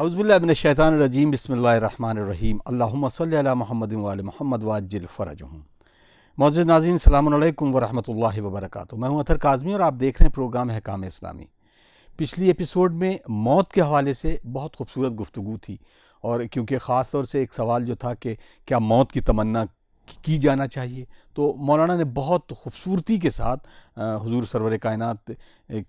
اعوذ باللہ من الشیطان الرجیم بسم اللہ الرحمن الرحیم اللہم صلی علی محمد وعلی محمد وعجل فرجہم۔ معزز ناظرین السلام علیکم ورحمۃ اللہ وبرکاتہ، میں ہوں اطہر کاظمی اور آپ دیکھ رہے ہیں پروگرام احکام اسلامی۔ پچھلی ایپیسوڈ میں موت کے حوالے سے بہت خوبصورت گفتگو تھی، اور کیونکہ خاص طور سے ایک سوال جو تھا کہ کیا موت کی تمنا کی جانا چاہیے، تو مولانا نے بہت خوبصورتی کے ساتھ حضور سرور کائنات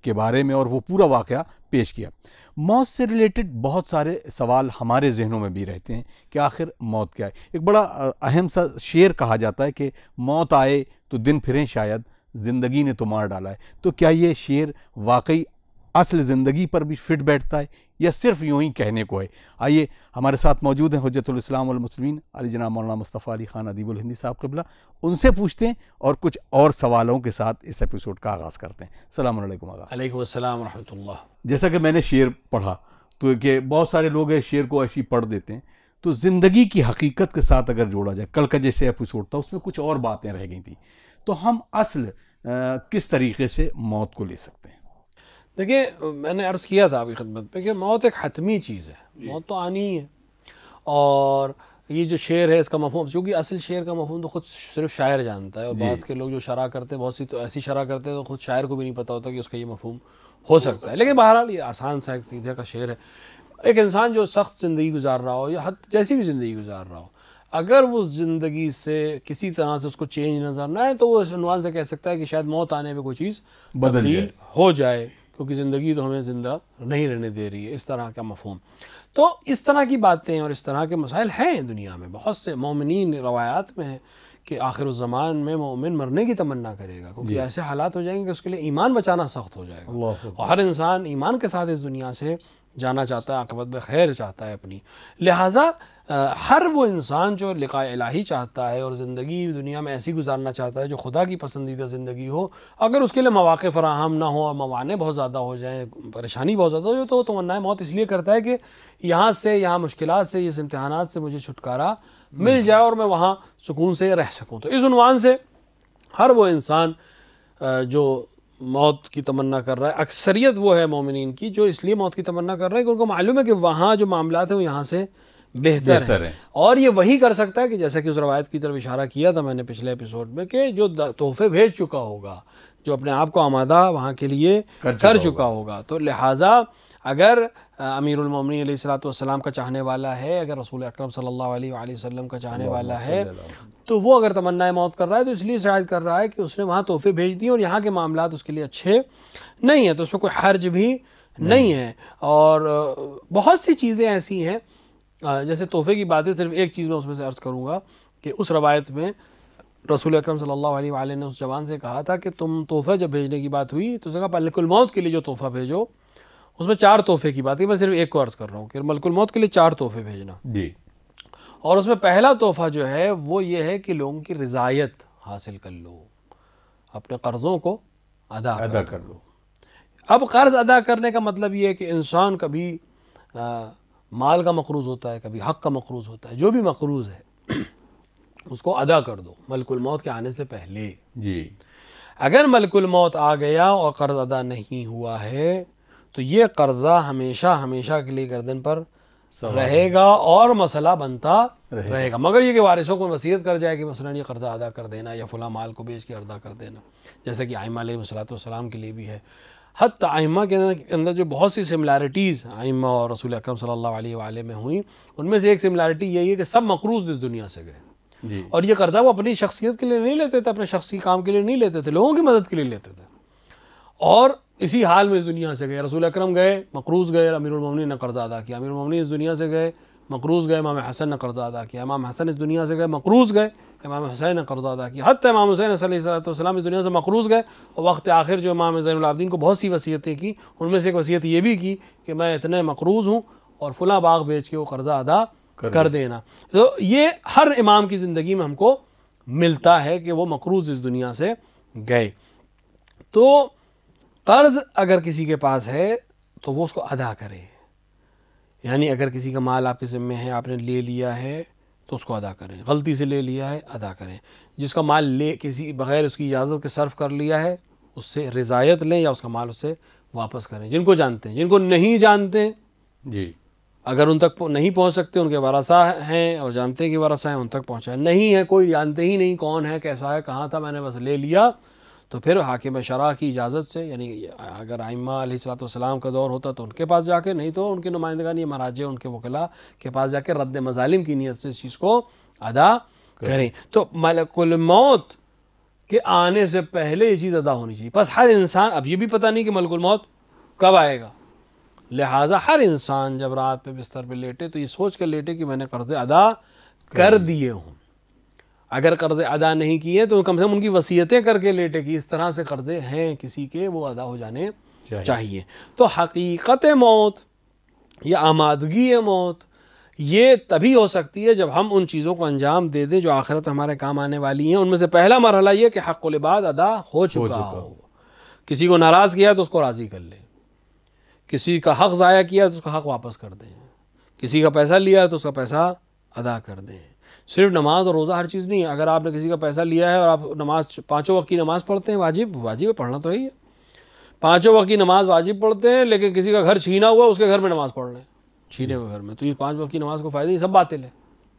کے بارے میں اور وہ پورا واقعہ پیش کیا۔ موت سے ریلیٹڈ بہت سارے سوال ہمارے ذہنوں میں بھی رہتے ہیں کہ آخر موت کیا ہے۔ ایک بڑا اہم سا شعر کہا جاتا ہے کہ موت آئے تو دن پھریں شاید، زندگی نے تو مار ڈالا ہے۔ تو کیا یہ شعر واقعی اصل زندگی پر بھی فٹ بیٹھتا ہے یا صرف یوں ہی کہنے کو ہے؟ آئیے ہمارے ساتھ موجود ہیں حجت الاسلام والمسلمین علی جناب مولانا مصطفیٰ علی خان ادیب الہندی صاحب قبلہ، ان سے پوچھتے ہیں اور کچھ اور سوالوں کے ساتھ اس ایپیسوڈ کا آغاز کرتے ہیں۔ السلام علیکم آغا۔ علیکم السلام ورحمۃ اللہ۔ جیسا کہ میں نے شعر پڑھا تو کہ بہت سارے لوگ اس شعر کو ایسی پڑھ دیتے ہیں، تو زندگی کی حقیقت کے ساتھ اگر جوڑا جائے، کل کا جیسے ایپیسوڈ تھا اس میں کچھ اور باتیں رہ گئی تھیں، تو ہم اصل کس طریقے سے موت کو لے سکتے ہیں؟ دیکھیں، میں نے عرض کیا تھا آپ کی خدمت پہ کہ موت ایک حتمی چیز ہے، موت تو آنی ہی ہے۔ اور یہ جو شعر ہے اس کا مفہوم، چونکہ اصل شعر کا مفہوم تو خود صرف شاعر جانتا ہے، اور بعض کے لوگ جو شرح کرتے ہیں، بہت سی تو ایسی شرح کرتے ہیں تو خود شاعر کو بھی نہیں پتہ ہوتا کہ اس کا یہ مفہوم ہو سکتا ہے۔ لیکن بہرحال یہ آسان سا ایک سیدھے کا شعر ہے۔ ایک انسان جو سخت زندگی گزار رہا ہو یا جیسی بھی زندگی گزار رہا ہو، اگر وہ زندگی سے کسی طرح سے اس کو چینج نظر نہ آئے تو وہ اس عنوان سے کہہ سکتا ہے کہ شاید موت آنے پہ کوئی چیز تبدیل ہو جائے، کیونکہ زندگی تو ہمیں زندہ نہیں رہنے دے رہی ہے، اس طرح کا مفہوم۔ تو اس طرح کی باتیں اور اس طرح کے مسائل ہیں دنیا میں، بہت سے مومنین روایات میں ہیں کہ آخر الزمان میں مومن مرنے کی تمنا کرے گا، کیونکہ ایسے حالات ہو جائیں گے کہ اس کے لیے ایمان بچانا سخت ہو جائے گا، اور ہر انسان ایمان کے ساتھ اس دنیا سے جانا چاہتا ہے، عاقبت بخیر چاہتا ہے اپنی۔ لہٰذا ہر وہ انسان جو لقاء الہی چاہتا ہے اور زندگی دنیا میں ایسی گزارنا چاہتا ہے جو خدا کی پسندیدہ زندگی ہو، اگر اس کے لیے مواقع فراہم نہ ہو اور موانع بہت زیادہ ہو جائیں، پریشانی بہت زیادہ ہو جائے، تو وہ تمنا موت اس لیے کرتا ہے کہ یہاں سے، یہاں مشکلات سے، اس امتحانات سے مجھے چھٹکارا مل جائے اور میں وہاں سکون سے رہ سکوں۔ تو اس عنوان سے ہر وہ انسان جو موت کی تمنا کر رہا ہے، اکثریت وہ ہے مومنین کی جو اس لیے موت کی تمنا کر رہے ہیں کہ ان کو معلوم ہے کہ وہاں جو معاملات ہیں وہ یہاں سے بہتر ہیں، اور یہ وہی کر سکتا ہے کہ جیسا کہ اس روایت کی طرف اشارہ کیا تھا میں نے پچھلے ایپیسوڈ میں، کہ جو تحفے بھیج چکا ہوگا، جو اپنے آپ کو آمادہ وہاں کے لیے کر چکا ہوگا۔ تو لہٰذا اگر امیر المومنین علیہ الصلوۃ والسلام کا چاہنے والا ہے، اگر رسول اکرم صلی اللہ علیہ وآلہ وسلم کا چاہنے والا ہے، تو وہ اگر تمنا موت کر رہا ہے تو اس لیے شاید کر رہا ہے کہ اس نے وہاں تحفے بھیج دیے اور یہاں کے معاملات اس کے لیے اچھے نہیں ہیں، تو اس میں کوئی حرج بھی نہیں ہے۔ اور بہت سی چیزیں ایسی ہیں، جیسے تحفے کی باتیں، صرف ایک چیز میں اس میں سے عرض کروں گا کہ اس روایت میں رسول اکرم صلی اللہ علیہ وآلہ نے اس جوان سے کہا تھا کہ تم تحفہ جب بھیجنے کی بات ہوئی تو اس نے کہا ملک الموت کے لیے جو تحفہ بھیجو، اس میں 4 تحفے کی بات ہے، میں صرف ایک کو عرض کر رہا ہوں کہ ملک الموت کے لیے 4 تحفے بھیجنا جی۔ اور اس میں پہلا تحفہ جو ہے وہ یہ ہے کہ لوگوں کی رضایت حاصل کر لو، اپنے قرضوں کو ادا کر لو۔ اب قرض ادا کرنے کا مطلب یہ ہے کہ انسان کبھی مال کا مقروض ہوتا ہے، کبھی حق کا مقروض ہوتا ہے، جو بھی مقروض ہے اس کو ادا کر دو ملک الموت کے آنے سے پہلے جی۔ اگر ملک الموت آ گیا اور قرض ادا نہیں ہوا ہے تو یہ قرضہ ہمیشہ ہمیشہ کے لیے گردن پر رہے گا اور مسئلہ بنتا رہے گا، مگر یہ کہ وارثوں کو وصیت کر جائے کہ مثلا یہ قرضہ ادا کر دینا یا فلاں مال کو بیچ کے ادا کر دینا، جیسے کہ ائمہ علیہ الصلوۃ والسلام کے لیے بھی ہے۔ حتی ائمہ کے اندر جو بہت سی سملیرٹیز ائمہ اور رسول اکرم صلی اللہ علیہ وآلہ میں ہوئیں، ان میں سے ایک سملیرٹی یہی ہے کہ سب مقروض اس دنیا سے گئے، اور یہ قرضہ وہ اپنی شخصیت کے لیے نہیں لیتے تھے، اپنے شخصی کام کے لیے نہیں لیتے تھے، لوگوں کی مدد کے لیے لیتے تھے، اور اسی حال میں اس دنیا سے گئے۔ رسول اکرم گئے مقروض گئے، امیر المومنین نے قرضہ ادا کیا، امیر المومنین اس دنیا سے گئے مقروض گئے، امام حسن نے قرضہ ادا کیا، امام حسن اس دنیا سے گئے مقروض گئے، امام حسین نے قرضہ ادا کیا، حتی امام حسین علیہ السلام اس دنیا سے مقروض گئے، اور وقت آخر جو امام زین العابدین کو بہت سی وصیتیں کی، ان میں سے ایک وصیت یہ بھی کی کہ میں اتنے مقروض ہوں اور فلاں باغ بیچ کے وہ قرضہ ادا کر دینا۔ تو یہ ہر امام کی زندگی میں ہم کو ملتا ہے کہ وہ مقروض اس دنیا سے گئے۔ تو قرض اگر کسی کے پاس ہے تو وہ اس کو ادا کرے، یعنی اگر کسی کا مال آپ کے ذمہ ہے، آپ نے لے لیا ہے تو اس کو ادا کریں، غلطی سے لے لیا ہے ادا کریں، جس کا مال لے کسی بغیر اس کی اجازت کے صرف کر لیا ہے اس سے رضایت لیں یا اس کا مال اس سے واپس کریں، جن کو جانتے ہیں، جن کو نہیں جانتے جی اگر ان تک نہیں پہنچ سکتے، ان کے ورثہ ہیں اور جانتے ہیں کہ ورثہ ہیں، ان تک پہنچائیں. نہیں ہے، کوئی جانتے ہی نہیں کون ہے، کیسا ہے، کہاں تھا، میں نے بس لے لیا، تو پھر حاکم شرع کی اجازت سے، یعنی اگر ائمہ علیہ الصلوۃ والسلام کا دور ہوتا تو ان کے پاس جا کے، نہیں تو ان کے نمائندگان یا مراجع ان کے وکلاء کے پاس جا کے رد مظالم کی نیت سے اس چیز کو ادا کریں. تو ملک الموت کے آنے سے پہلے یہ چیز ادا ہونی چاہیے. بس ہر انسان، اب یہ بھی پتہ نہیں کہ ملک الموت کب آئے گا، لہٰذا ہر انسان جب رات پہ بستر پہ لیٹے تو یہ سوچ کر لیٹے کہ میں نے قرضے ادا کر دیے ہوں. اگر قرضے ادا نہیں کیے تو کم سے کم ان کی وصیتیں کر کے لیٹے کہ اس طرح سے قرضے ہیں کسی کے، وہ ادا ہو جانے چاہیے. تو حقیقت موت یا آمادگی موت یہ تبھی ہو سکتی ہے جب ہم ان چیزوں کو انجام دے دیں جو آخرت ہمارے کام آنے والی ہیں. ان میں سے پہلا مرحلہ یہ کہ حق العباد ادا ہو چکا ہو. کسی کو ناراض کیا تو اس کو راضی کر لیں، کسی کا حق ضائع کیا تو اس کا حق واپس کر دیں، کسی کا پیسہ لیا تو اس کا پیسہ ادا کر دیں. صرف نماز اور روزہ ہر چیز نہیں ہے. اگر آپ نے کسی کا پیسہ لیا ہے اور آپ نماز 5 وقت کی نماز پڑھتے ہیں، واجب ہے، پڑھنا تو ہی ہے، 5 وقت کی نماز واجب پڑھتے ہیں، لیکن کسی کا گھر چھینا ہوا اس کے گھر میں نماز پڑھ لیں، چھینے ہوئے گھر میں، تو یہ 5 وقت کی نماز کو فائدہ نہیں، سب باطل ہے.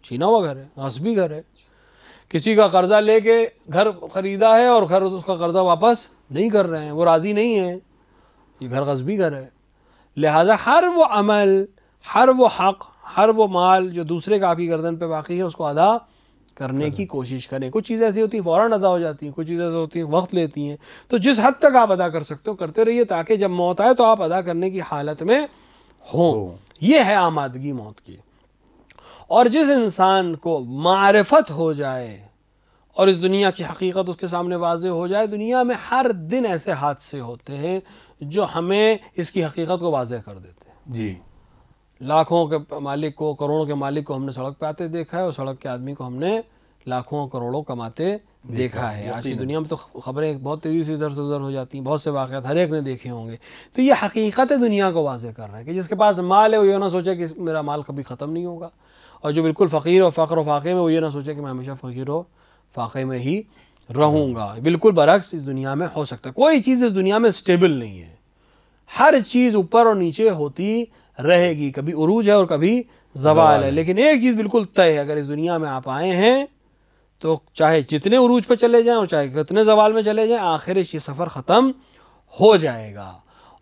چھینا ہوا گھر ہے، غصبی گھر ہے. کسی کا قرضہ لے کے گھر خریدا ہے اور گھر اس کا قرضہ واپس نہیں کر رہے ہیں، وہ راضی نہیں ہیں، یہ گھر غصبی گھر ہے. لہٰذا ہر وہ عمل، ہر وہ حق، ہر وہ مال جو دوسرے کا آپ کی گردن پہ باقی ہے اس کو ادا کرنے کی کوشش کریں. کچھ چیزیں ایسی ہوتی ہیں فوراً ادا ہو جاتی ہیں، کچھ چیزیں ایسی ہوتی ہیں وقت لیتی ہیں. تو جس حد تک آپ ادا کر سکتے ہو کرتے رہیے تاکہ جب موت آئے تو آپ ادا کرنے کی حالت میں ہوں. یہ ہے آمادگی موت کی. اور جس انسان کو معرفت ہو جائے اور اس دنیا کی حقیقت اس کے سامنے واضح ہو جائے، دنیا میں ہر دن ایسے حادثے ہوتے ہیں جو ہمیں اس کی حقیقت کو واضح کر دیتے ہیں. جی، لاکھوں کے مالک کو، کروڑوں کے مالک کو ہم نے سڑک پہ آتے دیکھا ہے، اور سڑک کے آدمی کو ہم نے لاکھوں کروڑوں کماتے دیکھا ہے. آج کی دنیا میں تو خبریں بہت تیزی سے ادھر سے ادھر ہو جاتی ہیں، بہت سے واقعات ہر ایک نے دیکھے ہوں گے. تو یہ حقیقت دنیا کو واضح کر رہا ہے کہ جس کے پاس مال ہے وہ یہ نہ سوچے کہ میرا مال کبھی ختم نہیں ہوگا، اور جو بالکل فقیر و فقر و فاقے میں وہ یہ نہ سوچے کہ میں ہمیشہ فقیر و فاقے میں ہی رہوں گا. بالکل برعکس اس دنیا میں ہو سکتا ہے. کوئی چیز اس دنیا میں سٹیبل نہیں ہے، ہر چیز اوپر اور نیچے ہوتی رہے گی، کبھی عروج ہے اور کبھی زوال ہے. لیکن ایک چیز بالکل طے ہے، اگر اس دنیا میں آپ آئے ہیں تو چاہے جتنے عروج پہ چلے جائیں اور چاہے کتنے زوال میں چلے جائیں، آخر یہ سفر ختم ہو جائے گا.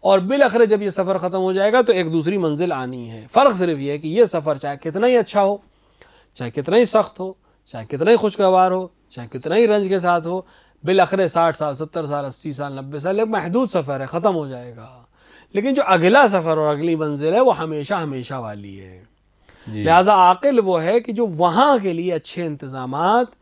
اور بالآخر جب یہ سفر ختم ہو جائے گا تو ایک دوسری منزل آنی ہے. فرق صرف یہ ہے کہ یہ سفر چاہے کتنا ہی اچھا ہو، چاہے کتنا ہی سخت ہو، چاہے کتنا ہی خوشگوار ہو، چاہے کتنا ہی رنج کے ساتھ ہو، بالآخر 60 سال 70 سال 80 سال 90 سال ایک محدود سفر ہے، ختم ہو جائے گا. لیکن جو اگلا سفر اور اگلی منزل ہے وہ ہمیشہ ہمیشہ والی ہے. لہذا عاقل وہ ہے کہ جو وہاں کے لیے اچھے انتظامات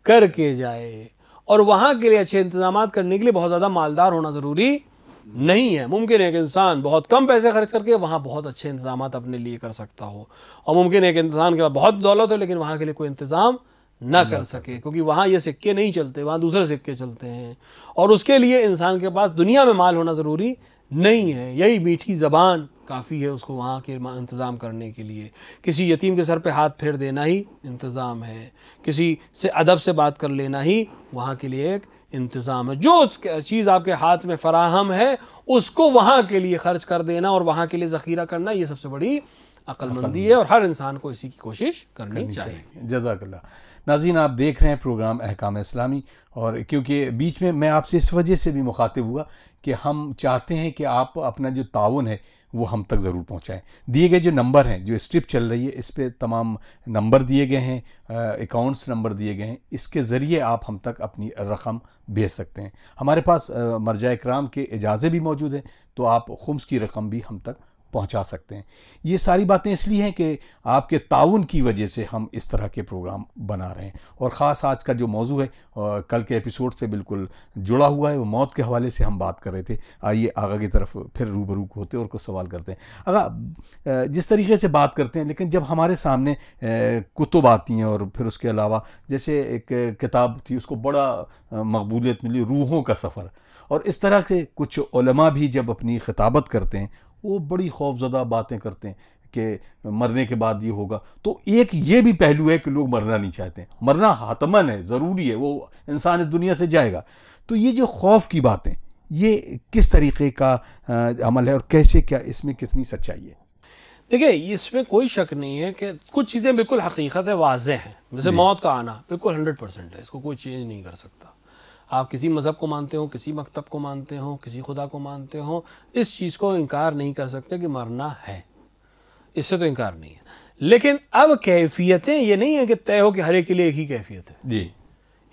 کر کے جائے. اور وہاں کے لیے اچھے انتظامات کرنے کے لیے بہت زیادہ مالدار ہونا ضروری نہیں ہے. ممکن ہے کہ انسان بہت کم پیسے خرچ کر کے وہاں بہت اچھے انتظامات اپنے لیے کر سکتا ہو، اور ممکن ہے کہ انسان کے پاس بہت دولت ہو لیکن وہاں کے لیے کوئی انتظام نہ کر سکے، کیونکہ وہاں یہ سکے نہیں چلتے، وہاں دوسرے سکے چلتے ہیں. اور اس کے لیے انسان کے پاس دنیا میں مال ہونا ضروری نہیں ہے، یہی میٹھی زبان کافی ہے اس کو وہاں کے انتظام کرنے کے لیے. کسی یتیم کے سر پہ ہاتھ پھیر دینا ہی انتظام ہے، کسی سے ادب سے بات کر لینا ہی وہاں کے لیے ایک انتظام ہے. جو چیز آپ کے ہاتھ میں فراہم ہے اس کو وہاں کے لیے خرچ کر دینا اور وہاں کے لیے ذخیرہ کرنا، یہ سب سے بڑی عقل مندی ہے، اور ہر انسان کو اسی کی کوشش کرنی چاہیے. جزاک اللہ. ناظرین، آپ دیکھ رہے ہیں پروگرام احکام اسلامی، اور کیونکہ بیچ میں آپ سے اس وجہ سے بھی مخاطب ہوا کہ ہم چاہتے ہیں کہ آپ اپنا جو تعاون ہے وہ ہم تک ضرور پہنچائیں. دیے گئے جو نمبر ہیں، جو اسٹرپ چل رہی ہے اس پہ تمام نمبر دیے گئے ہیں، اکاؤنٹس نمبر دیے گئے ہیں، اس کے ذریعے آپ ہم تک اپنی رقم بھیج سکتے ہیں. ہمارے پاس مرجع اکرام کے اجازے بھی موجود ہیں، تو آپ خمس کی رقم بھی ہم تک پہنچا سکتے ہیں. یہ ساری باتیں اس لیے ہیں کہ آپ کے تعاون کی وجہ سے ہم اس طرح کے پروگرام بنا رہے ہیں. اور خاص آج کا جو موضوع ہے کل کے ایپیسوڈ سے بالکل جڑا ہوا ہے، وہ موت کے حوالے سے ہم بات کر رہے تھے. آئیے آگا کی طرف پھر روبرو ہوتے ہیں اور کچھ سوال کرتے ہیں. آگا، جس طریقے سے بات کرتے ہیں، لیکن جب ہمارے سامنے کتب آتی ہیں، اور پھر اس کے علاوہ جیسے ایک کتاب تھی اس کو بڑا مقبولیت ملی، روحوں کا سفر، اور اس طرح کے کچھ علماء بھی جب اپنی خطابت کرتے ہیں وہ بڑی خوف زدہ باتیں کرتے ہیں کہ مرنے کے بعد یہ ہوگا. تو ایک یہ بھی پہلو ہے کہ لوگ مرنا نہیں چاہتے ہیں. مرنا حتماً ہے، ضروری ہے، وہ انسان اس دنیا سے جائے گا. تو یہ جو خوف کی باتیں، یہ کس طریقے کا عمل ہے اور کیسے، کیا اس میں کتنی سچائی ہے؟ دیکھیں اس میں کوئی شک نہیں ہے کہ کچھ چیزیں بالکل حقیقت ہے، واضح ہیں، جیسے موت کا آنا بالکل 100% ہے، اس کو کوئی چینج نہیں کر سکتا. آپ کسی مذہب کو مانتے ہو، کسی مکتب کو مانتے ہو، کسی خدا کو مانتے ہو، اس چیز کو انکار نہیں کر سکتے کہ مرنا ہے، اس سے تو انکار نہیں ہے. لیکن اب کیفیتیں یہ نہیں ہے کہ طے ہو کہ ہر ایک کے لیے ایک ہی کیفیت ہے. جی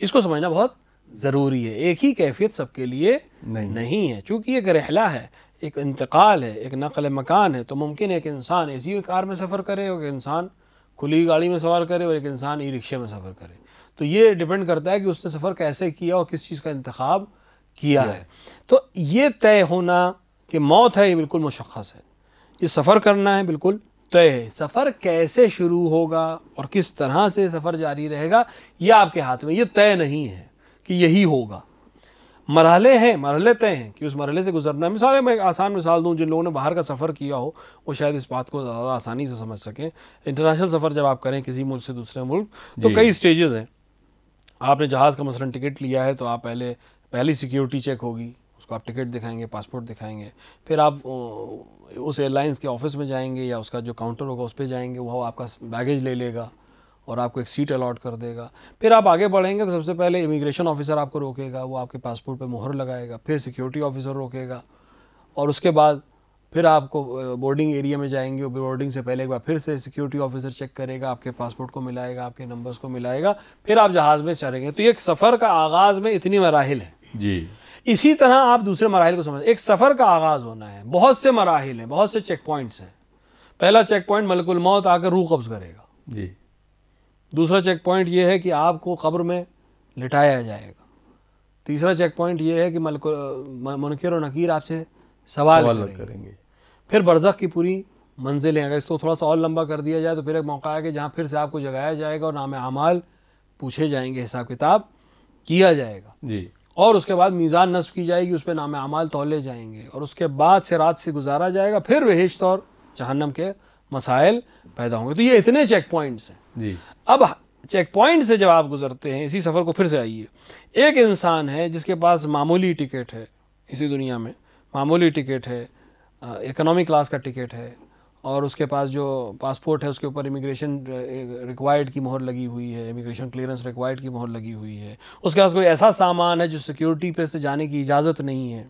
اس کو سمجھنا بہت ضروری ہے. ایک ہی کیفیت سب کے لیے نہیں ہے، چونکہ ایک رحلہ ہے، ایک انتقال ہے، ایک نقل مکان ہے. تو ممکن ہے کہ انسان اے سی کار میں سفر کرے، اور ایک انسان کھلی گاڑی میں سفر کرے، اور ایک انسان ای رکشے میں سفر کرے. تو یہ ڈیپینڈ کرتا ہے کہ اس نے سفر کیسے کیا اور کس چیز کا انتخاب کیا ہے. تو یہ طے ہونا کہ موت ہے یہ بالکل مشخص ہے، یہ سفر کرنا ہے بالکل طے ہے. سفر کیسے شروع ہوگا اور کس طرح سے سفر جاری رہے گا یہ آپ کے ہاتھ میں، یہ طے نہیں ہے کہ یہی ہوگا. مرحلے ہیں، مرحلے طے ہیں کہ اس مرحلے سے گزرنا ہے. مثال میں ایک آسان مثال دوں، جن لوگوں نے باہر کا سفر کیا ہو وہ شاید اس بات کو زیادہ آسانی سے سمجھ سکیں. انٹرنیشنل سفر جب آپ کریں کسی ملک سے دوسرے ملک تو کئی سٹیجز ہیں. آپ نے جہاز کا مثلا ٹکٹ لیا ہے تو آپ پہلی سیکیورٹی چیک ہوگی، اس کو آپ ٹکٹ دکھائیں گے، پاسپورٹ دکھائیں گے، پھر آپ اس ایئر لائنس کے آفس میں جائیں گے یا اس کا جو کاؤنٹر ہوگا اس پہ جائیں گے، وہ آپ کا بیگیج لے لے گا اور آپ کو ایک سیٹ الاٹ کر دے گا. پھر آپ آگے بڑھیں گے تو سب سے پہلے امیگریشن آفیسر آپ کو روکے گا، وہ آپ کے پاسپورٹ پہ مہر لگائے گا. پھر سیکیورٹی آفیسر روکے گا، اور اس کے بعد پھر آپ کو بورڈنگ ایریا میں جائیں گے، بورڈنگ سے پہلے ایک بار پھر سے سیکیورٹی آفیسر چیک کرے گا، آپ کے پاسپورٹ کو ملائے گا، آپ کے نمبرز کو ملائے گا، پھر آپ جہاز میں چڑھیں گے. تو یہ ایک سفر کا آغاز میں اتنی مراحل ہیں. جی اسی طرح آپ دوسرے مراحل کو سمجھیں. ایک سفر کا آغاز ہونا ہے، بہت سے مراحل ہیں، بہت سے چیک پوائنٹس ہیں. پہلا چیک پوائنٹ ملک الموت آ کر روح قبض کرے گا. جی دوسرا چیک پوائنٹ یہ ہے کہ آپ کو قبر میں لٹایا جائے گا. تیسرا چیک پوائنٹ یہ ہے کہ منکر و نکیر آپ سے سوال کریں گے. پھر برزخ کی پوری منزلیں، اگر اس کو تھوڑا سا اور لمبا کر دیا جائے تو پھر ایک موقع ہے کہ جہاں پھر سے آپ کو جگایا جائے گا اور نام اعمال پوچھے جائیں گے، حساب کتاب کیا جائے گا. جی اور اس کے بعد میزان نصب کی جائے گی، اس پہ نام اعمال تولے جائیں گے، اور اس کے بعد صراط سے گزارا جائے گا. پھر بہشت اور جہنم کے مسائل پیدا ہوں گے. تو یہ اتنے چیک پوائنٹس ہیں. جی اب چیک پوائنٹ سے جب آپ گزرتے ہیں، اسی سفر کو پھر سے آئیے. ایک انسان ہے جس کے پاس معمولی ٹکٹ ہے، اسی دنیا میں معمولی ٹکٹ ہے، اکنامی کلاس کا ٹکٹ ہے، اور اس کے پاس جو پاسپورٹ ہے اس کے اوپر امیگریشن ریکوائرڈ کی مہر لگی ہوئی ہے، امیگریشن کلیئرنس ریکوائرڈ کی مہر لگی ہوئی ہے. اس کے پاس کوئی ایسا سامان ہے جو سیکیورٹی پہ سے جانے کی اجازت نہیں ہے.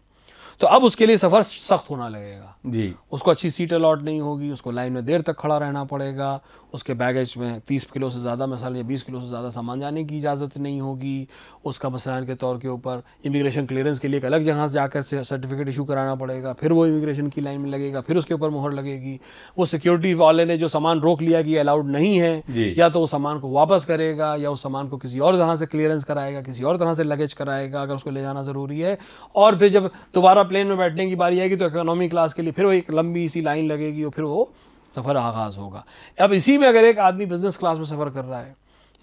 تو اب اس کے لیے سفر سخت ہونا لگے گا. جی اس کو اچھی سیٹ الاٹ نہیں ہوگی، اس کو لائن میں دیر تک کھڑا رہنا پڑے گا، اس کے بیگیج میں 30 کلو سے زیادہ مثلا یا 20 کلو سے زیادہ سامان جانے کی اجازت نہیں ہوگی. اس کا مثلاً کے طور کے اوپر امیگریشن کلیئرنس کے لیے ایک الگ جگہ سے جا کر سرٹیفکیٹ ایشو کرانا پڑے گا. پھر وہ امیگریشن کی لائن میں لگے گا، پھر اس کے اوپر مہر لگے گی. وہ سیکیورٹی والے نے جو سامان روک لیا کہ یہ الاؤڈ نہیں ہے، یا تو وہ سامان کو واپس کرے گا یا اس سامان کو کسی اور طرح سے کلیئرنس کرائے گا، کسی اور طرح سے لگیج کرائے گا اگر اس کو لے جانا ضروری ہے. اور پھر جب دوبارہ پلین میں بیٹھنے کی باری آئے گی تو اکنامی کلاس کے لیے پھر وہ ایک لمبی سی لائن لگے گی اور پھر وہ سفر آغاز ہوگا. اب اسی میں اگر ایک آدمی بزنس کلاس میں سفر کر رہا ہے،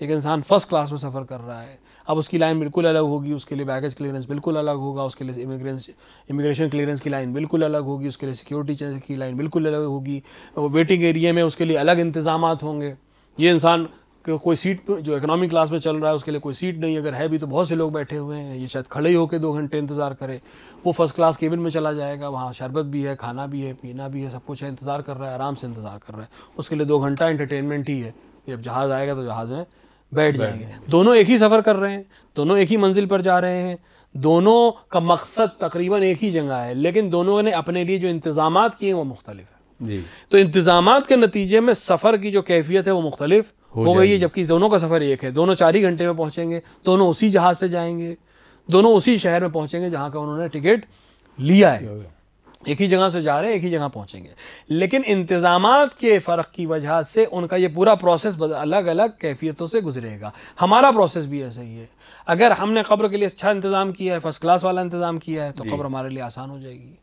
ایک انسان فرسٹ کلاس میں سفر کر رہا ہے، اب اس کی لائن بالکل الگ ہوگی، اس کے لیے بیگیج کلیئرنس بالکل الگ ہوگا، اس کے لیے امیگریشن کلیئرنس کی لائن بالکل الگ ہوگی، اس کے لیے سیکیورٹی چیک کی لائن بالکل الگ ہوگی، ویٹنگ ایریا میں اس کے لیے الگ انتظامات ہوں گے. یہ انسان کوئی سیٹ جو اکنامی کلاس میں چل رہا ہے اس کے لیے کوئی سیٹ نہیں، اگر ہے بھی تو بہت سے لوگ بیٹھے ہوئے ہیں، یہ شاید کھڑے ہی ہو کے 2 گھنٹے انتظار کرے. وہ فرسٹ کلاس کیبن میں چلا جائے گا، وہاں شربت بھی ہے، کھانا بھی ہے، پینا بھی ہے، سب کچھ ہے، انتظار کر رہا ہے، آرام سے انتظار کر رہا ہے. اس کے لیے 2 گھنٹہ انٹرٹینمنٹ ہی ہے. جب جہاز آئے گا تو جہاز میں بیٹھ جائیں گے. دونوں ایک ہی سفر کر رہے ہیں، دونوں ایک ہی منزل پر جا رہے ہیں، دونوں کا مقصد تقریباً ایک ہی جگہ ہے، لیکن دونوں نے اپنے لیے جو انتظامات کیے ہیں وہ مختلف ہیں. جی تو انتظامات کے نتیجے میں سفر کی جو کیفیت ہے وہ مختلف ہو گئی ہے. جبکہ دونوں کا سفر ایک ہے، دونوں 4 ہی گھنٹے میں پہنچیں گے، دونوں اسی جہاز سے جائیں گے، دونوں اسی شہر میں پہنچیں گے جہاں کا انہوں نے ٹکٹ لیا ہے. ایک ہی جگہ سے جا رہے ہیں، ایک ہی جگہ پہنچیں گے، لیکن انتظامات کے فرق کی وجہ سے ان کا یہ پورا پروسیس الگ الگ کیفیتوں سے گزرے گا. ہمارا پروسیس بھی ایسا ہی ہے. اگر ہم نے قبر کے لیے اچھا انتظام کیا ہے، فرسٹ کلاس والا انتظام کیا ہے، تو قبر ہمارے لیے آسان ہو جائے گی.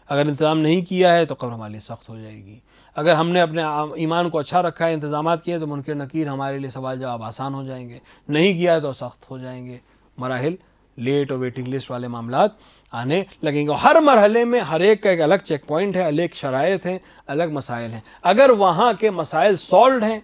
اگر انتظام نہیں کیا ہے تو قبر ہمارے لیے سخت ہو جائے گی. اگر ہم نے اپنے ایمان کو اچھا رکھا ہے، انتظامات کیے، تو منکر نکیر ہمارے لیے سوال جواب آسان ہو جائیں گے. نہیں کیا ہے تو سخت ہو جائیں گے. مراحل لیٹ اور ویٹنگ لسٹ والے معاملات آنے لگیں گے. ہر مرحلے میں ہر ایک کا ایک الگ چیک پوائنٹ ہے، الگ شرائط ہیں، الگ مسائل ہیں. اگر وہاں کے مسائل سالوڈ ہیں،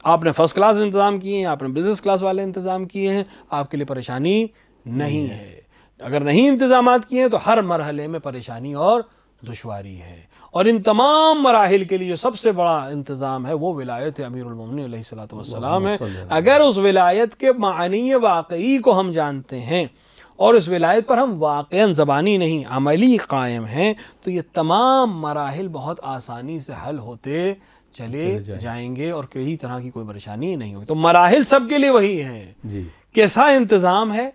آپ نے فرسٹ کلاس انتظام کیے ہیں، آپ نے بزنس کلاس والے انتظام کیے ہیں، آپ کے لیے پریشانی نہیں ہے. اگر نہیں انتظامات کیے ہیں تو ہر مرحلے میں پریشانی اور دشواری ہے. اور ان تمام مراحل کے لیے جو سب سے بڑا انتظام ہے وہ ولایت امیر المومنین علیہ الصلوۃ والسلام ہے. اگر اس ولایت کے معنی واقعی کو ہم جانتے ہیں اور اس ولایت پر ہم واقعاً زبانی نہیں عملی قائم ہیں تو یہ تمام مراحل بہت آسانی سے حل ہوتے چلے جائیں گے اور کسی طرح کی کوئی پریشانی نہیں ہوگی. تو مراحل سب کے لیے وہی ہیں. کیسا انتظام ہے,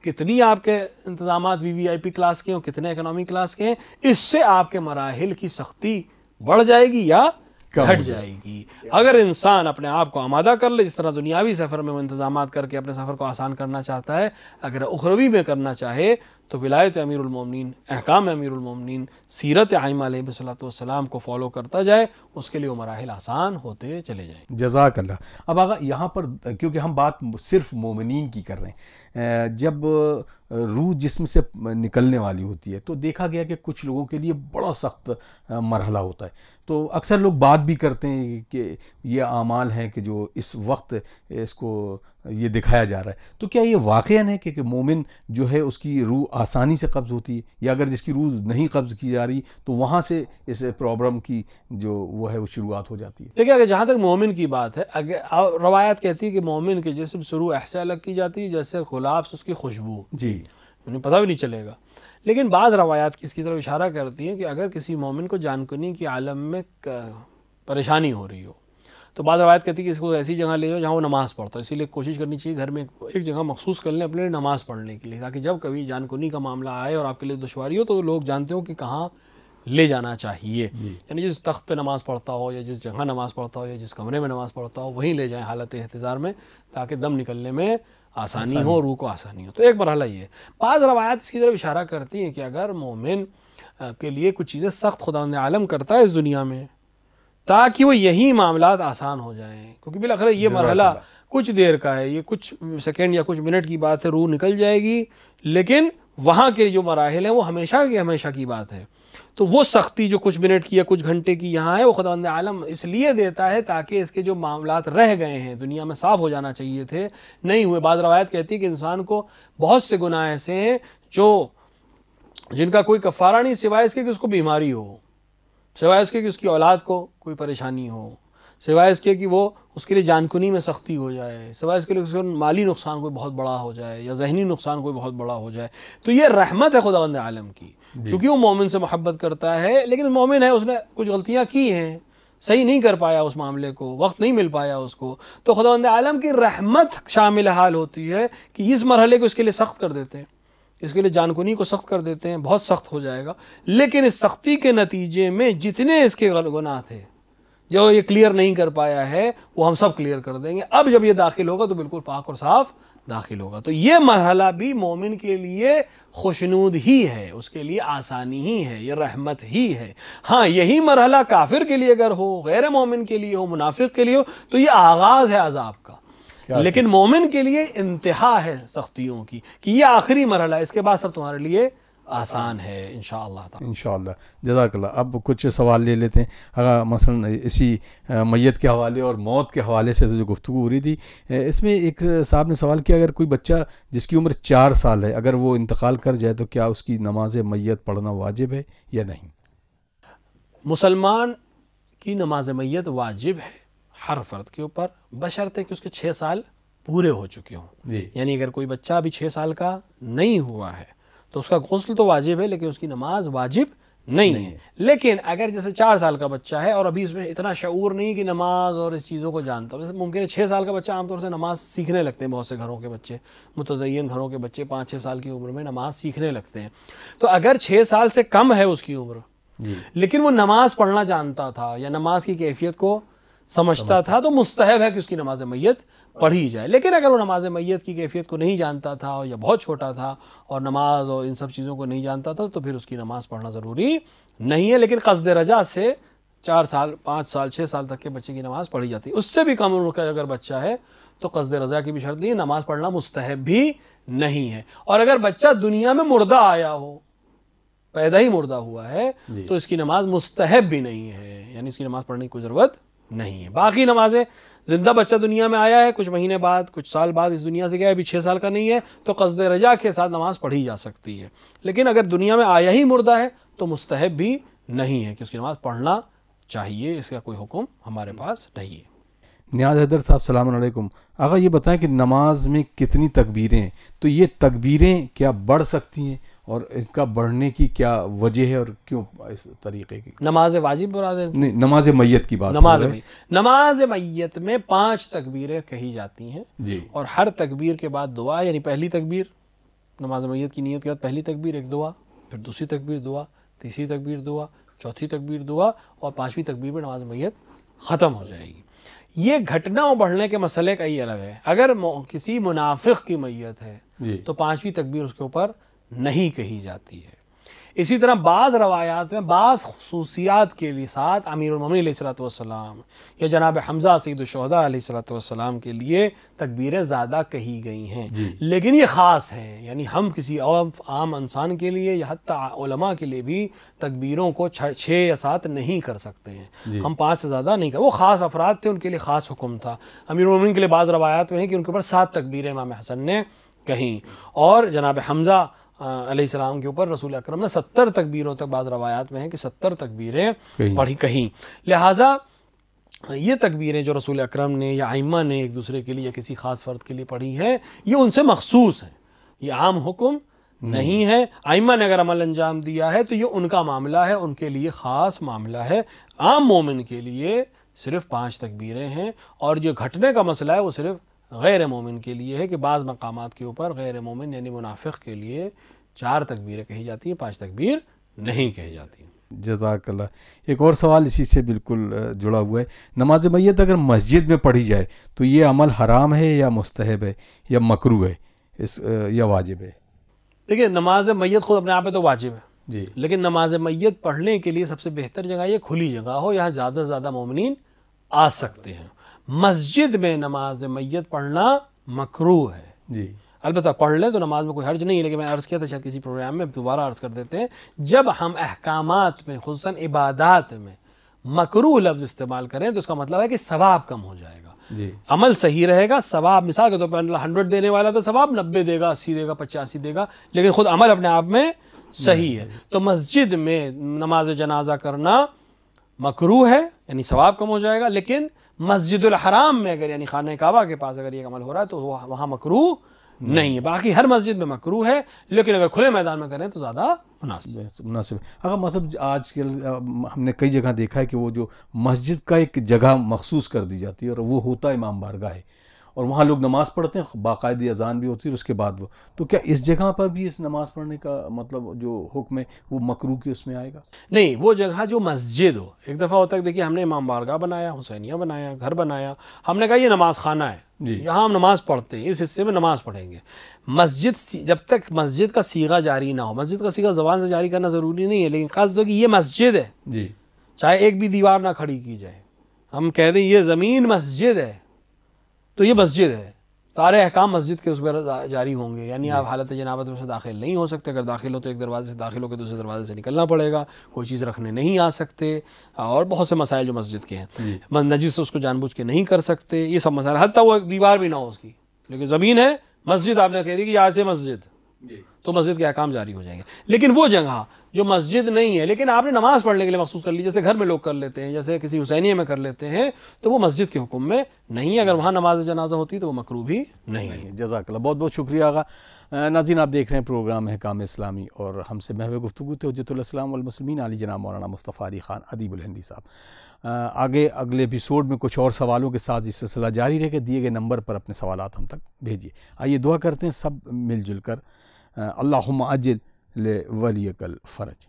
کتنی آپ کے انتظامات وی آئی پی کلاس کے ہیں, کتنے اکنامی کلاس کے ہیں, اس سے آپ کے مراحل کی سختی بڑھ جائے گی یا گھٹ جائے گی. اگر انسان اپنے آپ کو آمادہ کر لے, جس طرح دنیاوی سفر میں وہ انتظامات کر کے اپنے سفر کو آسان کرنا چاہتا ہے, اگر اخروی میں کرنا چاہے تو ولایت امیر المومنین, احکام امیر المومنین, سیرت ائمہ علیہ الصلوۃ والسلام کو فالو کرتا جائے, اس کے لیے وہ مراحل آسان ہوتے چلے جائیں. جزاک اللہ. اب آقا یہاں پر کیونکہ ہم بات صرف مومنین کی کر رہے ہیں, جب روح جسم سے نکلنے والی ہوتی ہے تو دیکھا گیا کہ کچھ لوگوں کے لیے بڑا سخت مرحلہ ہوتا ہے. تو اکثر لوگ بات بھی کرتے ہیں کہ یہ اعمال ہیں کہ جو اس وقت اس کو یہ دکھایا جا رہا ہے. تو کیا یہ واقعاً ہے کہ مومن جو ہے اس کی روح آسانی سے قبض ہوتی ہے, یا اگر جس کی روح نہیں قبض کی جا رہی تو وہاں سے اس پرابلم کی جو وہ ہے وہ شروعات ہو جاتی ہے؟ دیکھیں, اگر جہاں تک مومن کی بات ہے, اگر روایت کہتی ہے کہ مومن کے جسم سے روح ایسے الگ کی جاتی ہے جیسے گلاب سے اس کی خوشبو, جی انہیں پتہ بھی نہیں چلے گا. لیکن بعض روایات اس کی طرف اشارہ کرتی ہیں کہ اگر کسی مومن کو جان کنی کی عالم میں پریشانی ہو رہی ہو تو بعض روایت کہتی ہے کہ اس کو ایسی جگہ لے جاؤ جہاں وہ نماز پڑھتا ہے. اسی لیے کوشش کرنی چاہیے گھر میں ایک جگہ مخصوص کر لیں اپنے لیے نماز پڑھنے کے لیے, تاکہ جب کبھی جان کنی کا معاملہ آئے اور آپ کے لیے دشواری ہو تو لوگ جانتے ہو کہ کہاں لے جانا چاہیے. یعنی جس تخت پہ نماز پڑھتا ہو یا جس جگہ نماز پڑھتا ہو یا جس کمرے میں نماز پڑھتا ہو وہیں لے جائیں حالت احتضار میں, تاکہ دم نکلنے میں آسانی ہو, روح کو آسانی ہو. تو ایک مرحلہ یہ ہے. بعض روایات اس کی طرف اشارہ کرتی ہیں کہ اگر مومن کے لیے کچھ چیزیں سخت خداوند عالم کرتا ہے اس دنیا میں تاکہ وہ یہی معاملات آسان ہو جائیں, کیونکہ بالآخر یہ مرحلہ کچھ دیر کا ہے, یہ کچھ سیکنڈ یا کچھ منٹ کی بات ہے, روح نکل جائے گی, لیکن وہاں کے جو مراحل ہیں وہ ہمیشہ کی بات ہے. تو وہ سختی جو کچھ منٹ کی یا کچھ گھنٹے کی یہاں ہے وہ خداوند عالم اس لیے دیتا ہے تاکہ اس کے جو معاملات رہ گئے ہیں دنیا میں صاف ہو جانا چاہیے تھے نہیں ہوئے. بعض روایت کہتی ہے کہ انسان کو بہت سے گناہ ایسے ہیں جن کا کوئی کفارہ نہیں سوائے اس کے کہ اس کو بیماری ہو, سوائے اس کے کہ اس کی اولاد کو کوئی پریشانی ہو, سوائے اس کے کہ وہ اس کے لیے جان کنی میں سختی ہو جائے, سوائے اس کے لیے اس کو مالی نقصان کوئی بہت بڑا ہو جائے یا ذہنی نقصان کوئی بہت بڑا ہو جائے. تو یہ رحمت ہے خداوند عالم کی, کیونکہ وہ مومن سے محبت کرتا ہے, لیکن مومن ہے اس نے کچھ غلطیاں کی ہیں, صحیح نہیں کر پایا اس معاملے کو, وقت نہیں مل پایا اس کو, تو خداوند عالم کی رحمت شامل حال ہوتی ہے کہ اس مرحلے کو اس کے لیے سخت کر دیتے ہیں, اس کے لیے جان کنی کو سخت کر دیتے ہیں, بہت سخت ہو جائے گا, لیکن اس سختی کے نتیجے میں جتنے اس کے گناہ تھے جو یہ کلیئر نہیں کر پایا ہے وہ ہم سب کلیئر کر دیں گے. اب جب یہ داخل ہوگا تو بالکل پاک اور صاف داخل ہوگا. تو یہ مرحلہ بھی مومن کے لیے خوشنود ہی ہے, اس کے لیے آسانی ہی ہے, یہ رحمت ہی ہے. ہاں یہی مرحلہ کافر کے لیے اگر ہو, غیر مومن کے لیے ہو, منافق کے لیے ہو تو یہ آغاز ہے عذاب کا, لیکن مومن کے لیے انتہا ہے سختیوں کی کہ یہ آخری مرحلہ ہے, اس کے بعد سب تمہارے لیے آسان ہے انشاءاللہ تعالی. انشاءاللہ. جزاک اللہ. اب کچھ سوال لے لیتے ہیں. اگر مثلا اسی میت کے حوالے اور موت کے حوالے سے جو گفتگو ہو رہی تھی, اس میں ایک صاحب نے سوال کیا, اگر کوئی بچہ جس کی عمر 4 سال ہے اگر وہ انتقال کر جائے تو کیا اس کی نماز میت پڑھنا واجب ہے یا نہیں؟ مسلمان کی نماز میت واجب ہے ہر فرد کے اوپر, بشرطے کہ اس کے 6 سال پورے ہو چکے ہوں. یعنی اگر کوئی بچہ ابھی 6 سال کا نہیں ہوا ہے تو اس کا غسل تو واجب ہے لیکن اس کی نماز واجب نہیں ہے. لیکن اگر جیسے 4 سال کا بچہ ہے اور ابھی اس میں اتنا شعور نہیں کہ نماز اور اس چیزوں کو جانتا ہو, جیسے ممکن ہے 6 سال کا بچہ عام طور سے نماز سیکھنے لگتے ہیں, بہت سے گھروں کے بچے, متدین گھروں کے بچے 5-6 سال کی عمر میں نماز سیکھنے لگتے ہیں. تو اگر 6 سال سے کم ہے اس کی عمر لیکن وہ نماز پڑھنا جانتا تھا یا نماز کی کیفیت کو سمجھتا تھا تو مستحب ہے کہ اس کی نماز میت پڑھی جائے. لیکن اگر وہ نماز میت کی کیفیت کو نہیں جانتا تھا یا بہت چھوٹا تھا اور نماز اور ان سب چیزوں کو نہیں جانتا تھا تو پھر اس کی نماز پڑھنا ضروری نہیں ہے. لیکن قصد رجا سے 4 سال 5 سال 6 سال تک کے بچے کی نماز پڑھی جاتی ہے. اس سے بھی کم عمر کا اگر بچہ ہے تو قصد رجا کی بھی شرط نہیں ہے, نماز پڑھنا مستحب بھی نہیں ہے. اور اگر بچہ دنیا میں مردہ آیا ہو, پیدا ہی مردہ ہوا ہے تو اس کی نماز مستحب بھی نہیں ہے, یعنی اس کی نماز پڑھنے کی کوئی ضرورت نہیں ہے. باقی نمازیں, زندہ بچہ دنیا میں آیا ہے, کچھ مہینے بعد کچھ سال بعد اس دنیا سے گیا ہے, ابھی 6 سال کا نہیں ہے تو قصد رجا کے ساتھ نماز پڑھی جا سکتی ہے. لیکن اگر دنیا میں آیا ہی مردہ ہے تو مستحب بھی نہیں ہے کہ اس کی نماز پڑھنا چاہیے، اس کا کوئی حکم ہمارے پاس نہیں ہے۔ نیاز حیدر صاحب السلام علیکم۔ آقا یہ بتائیں کہ نماز میں کتنی تکبیریں ہیں، تو یہ تکبیریں کیا بڑھ سکتی ہیں اور ان کا بڑھنے کی کیا وجہ ہے اور کیوں اس طریقے کی؟ نماز واجب برا دیں، نہیں، نماز میت کی بات نماز میت میں 5 تکبیریں کہی جاتی ہیں جی، اور ہر تکبیر کے بعد دعا، یعنی پہلی تکبیر نماز میت کی نیت کے بعد پہلی تکبیر ایک دعا، پھر دوسری تکبیر دعا، تیسری تکبیر دعا، چوتھی تکبیر دعا اور 5ویں تکبیر میں نماز میت ختم ہو جائے گی۔ یہ گھٹنا اور بڑھنے کے مسئلے کا ہی الگ ہے۔ اگر کسی منافق کی میت ہے جی، تو 5ویں تکبیر اس کے اوپر نہیں کہی جاتی ہے۔ اسی طرح بعض روایات میں بعض خصوصیات کے لیے ساتھ امیر المومنین علیہ الصلوۃ والسلام یا جناب حمزہ سید الشہداء علیہ الصلوۃ والسلام کے لیے تکبیریں زیادہ کہی گئی ہیں، لیکن یہ خاص ہیں، یعنی ہم کسی عام انسان کے لیے یا حتیٰ علماء کے لیے بھی تکبیروں کو 6 یا 7 نہیں کر سکتے ہیں، ہم 5 سے زیادہ نہیں کر، وہ خاص افراد تھے، ان کے لیے خاص حکم تھا۔ امیر المومنین کے لیے بعض روایات میں ہے کہ ان کے اوپر 7 تکبیریں امام حسن نے کہیں، اور جناب حمزہ علیہ السلام کے اوپر رسول اکرم نے 70 تکبیروں تک، بعض روایات میں ہیں کہ 70 تکبیریں پڑھی کہیں۔ لہٰذا یہ تکبیریں جو رسول اکرم نے یا ائمہ نے ایک دوسرے کے لیے یا کسی خاص فرد کے لیے پڑھی ہیں، یہ ان سے مخصوص ہیں، یہ عام حکم نہیں ہے۔ ائمہ نے اگر عمل انجام دیا ہے تو یہ ان کا معاملہ ہے، ان کے لیے خاص معاملہ ہے۔ عام مومن کے لیے صرف 5 تکبیریں ہیں، اور جو گھٹنے کا مسئلہ ہے وہ صرف غیر مومن کے لیے ہے کہ بعض مقامات کے اوپر غیر مومن یعنی منافق کے لیے 4 تکبیریں کہی جاتی ہیں، 5 تکبیر نہیں کہی جاتی۔ جزاک اللہ۔ ایک اور سوال اسی سے بالکل جڑا ہوا ہے، نماز میت اگر مسجد میں پڑھی جائے تو یہ عمل حرام ہے یا مستحب ہے یا مکروہ ہے یا واجب ہے؟ دیکھیں، نماز میت خود اپنے آپ میں تو واجب ہے جی، لیکن نماز میت پڑھنے کے لیے سب سے بہتر جگہ یہ کھلی جگہ ہو، یہاں زیادہ سے زیادہ مومنین آ سکتے ہیں۔ مسجد میں نماز میت پڑھنا مکروہ ہے، جی، البتہ پڑھ لیں تو نماز میں کوئی حرج نہیں ہے، لیکن میں عرض کیا تھا شاید کسی پروگرام میں، دوبارہ عرض کر دیتے ہیں، جب ہم احکامات میں خصوصاً عبادات میں مکروہ لفظ استعمال کریں تو اس کا مطلب ہے کہ ثواب کم ہو جائے گا، جی، عمل صحیح رہے گا، ثواب مثال کے طور پر 100 دینے والا تھا، ثواب 90 دے گا، 80 دے گا، 85 دے گا، لیکن خود عمل اپنے آپ میں صحیح ہے۔ تو مسجد میں نماز جنازہ کرنا مکروہ ہے، یعنی ثواب کم ہو جائے گا، لیکن مسجد الحرام میں اگر یعنی خانہ کعبہ کے پاس اگر یہ عمل ہو رہا ہے تو وہاں مکروہ نہیں ہے۔ باقی ہر مسجد میں مکروہ ہے، لیکن اگر کھلے میدان میں کریں تو زیادہ مناسب ہے۔ اگر مطلب آج کل ہم نے کئی جگہ دیکھا ہے کہ وہ جو مسجد کا ایک جگہ مخصوص کر دی جاتی ہے اور وہ ہوتا ہے امام بارگاہ ہے، اور وہاں لوگ نماز پڑھتے ہیں، باقاعدہ اذان بھی ہوتی ہے اور اس کے بعد وہ، تو کیا اس جگہ پر بھی اس نماز پڑھنے کا مطلب جو حکم ہے وہ مکروہ کی اس میں آئے گا؟ نہیں، وہ جگہ جو مسجد ہو، ایک دفعہ ہوتا ہے دیکھیے ہم نے امام بارگاہ بنایا، حسینیہ بنایا، گھر بنایا، ہم نے کہا یہ نماز خانہ ہے، یہاں ہم نماز پڑھتے ہیں، اس حصے میں نماز پڑھیں گے۔ مسجد جب تک مسجد کا صیغہ جاری نہ ہو، مسجد کا صیغہ زبان سے جاری کرنا ضروری نہیں ہے، لیکن قصد ہو کہ یہ مسجد ہے، جی، چاہے ایک بھی دیوار نہ کھڑی کی جائے، ہم کہہ دیں یہ زمین مسجد ہے تو یہ مسجد ہے، سارے احکام مسجد کے اس پر جاری ہوں گے، یعنی آپ حالت جنابت میں سے داخل نہیں ہو سکتے، اگر داخل ہو تو ایک دروازے سے داخل ہو کے دوسرے دروازے سے نکلنا پڑے گا، کوئی چیز رکھنے نہیں آ سکتے، اور بہت سے مسائل جو مسجد کے ہیں، نجس اس کو جان بوجھ کے نہیں کر سکتے، یہ سب مسائل، حتیٰ وہ ایک دیوار بھی نہ ہو اس کی، لیکن زمین ہے مسجد، آپ نے کہہ دی کہ یہاں سے مسجد، تو مسجد کے احکام جاری ہو جائیں گے۔ لیکن وہ جگہ جو مسجد نہیں ہے لیکن آپ نے نماز پڑھنے کے لیے مخصوص کر لی، جیسے گھر میں لوگ کر لیتے ہیں، جیسے کسی حسینیہ میں کر لیتے ہیں، تو وہ مسجد کے حکم میں نہیں ہے، اگر وہاں نماز جنازہ ہوتی تو وہ مکروہ بھی نہیں ہے۔ جزاک اللہ، بہت بہت شکریہ آقا۔ ناظرین، آپ دیکھ رہے ہیں پروگرام احکام اسلامی، اور ہم سے محو گفتگو تھے حجت الاسلام والمسلمین علی جناب مولانا مصطفیٰ علی خان ادیب الہندی صاحب۔ آگے اگلے ایپیسوڈ میں کچھ اور سوالوں کے ساتھ یہ سلسلہ جاری رہے گا، دیے گئے نمبر پر اپنے سوالات ہم تک بھیجیے۔ آئیے دعا کرتے ہیں سب مل جل کر، اللہم اجل لولیک الفرج۔